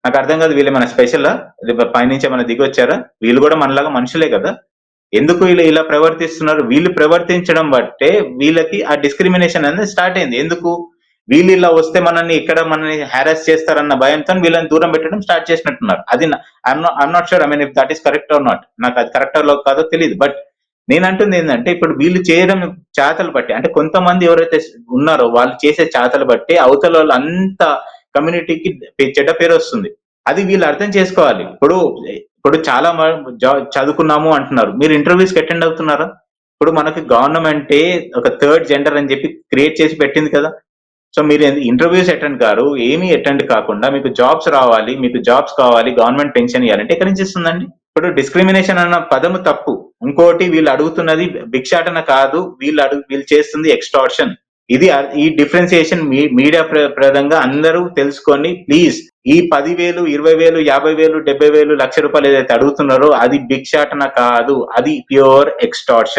నాకు అర్థం కాదు, వీళ్ళు ఏమైనా స్పెషలా? పైనుంచి ఏమైనా దిగి వచ్చారా? వీళ్ళు కూడా మనలాగా మనుషులే కదా. ఎందుకు వీళ్ళు ఇలా ప్రవర్తిస్తున్నారు? వీళ్ళు ప్రవర్తించడం బట్టే వీళ్ళకి ఆ డిస్క్రిమినేషన్ అనేది స్టార్ట్ అయింది. ఎందుకు? వీళ్ళు ఇలా వస్తే మనల్ని హారాస్ చేస్తారన్న భయంతో వీళ్ళని దూరం పెట్టడం స్టార్ట్ చేసినట్టున్నారు. అది I'm not sure, I mean if that is correct or not. నాకు అది కరెక్ట్ కాదో తెలియదు. బట్ నేను అంటుంది ఏంటంటే, ఇప్పుడు వీళ్ళు చేయడం చేతలు బట్టి, అంటే కొంతమంది ఎవరైతే ఉన్నారో వాళ్ళు చేసే చేతలు బట్టి అవతల వాళ్ళు అంత కమ్యూనిటీకి చెడ్డ పేరు వస్తుంది. అది వీళ్ళు అర్థం చేసుకోవాలి. ఇప్పుడు చాలా చదువుకున్నాము అంటున్నారు. మీరు ఇంటర్వ్యూస్ కి అటెండ్ అవుతున్నారా? ఇప్పుడు మనకి గవర్నమెంటే ఒక థర్డ్ జెండర్ అని చెప్పి క్రియేట్ చేసి పెట్టింది కదా. సో మీరు ఇంటర్వ్యూస్ అటెండ్ కారు, ఏమీ అటెండ్ కాకుండా మీకు జాబ్స్ రావాలి, మీకు జాబ్స్ కావాలి, గవర్నమెంట్ పెన్షన్ ఇవ్వాలంటే ఎక్కడి నుంచి ఇస్తుందండి? ఇప్పుడు డిస్క్రిమినేషన్ అన్న పదము తప్పు. ఇంకోటి, వీళ్ళు అడుగుతున్నది భిక్షాటన కాదు, వీళ్ళు చేస్తుంది ఎక్స్టార్షన్. ఈ డిఫరెన్సియేషన్ మీడియా ప్రదంగా అందరూ తెలుసుకొని ప్లీజ్, ఈ 10,000, 20,000, 50,000, 70,000, ₹1,00,000 ఏదైతే అడుగుతున్నారో అది భిక్షాటన కాదు, అది ప్యూర్ ఎక్స్టార్షన్.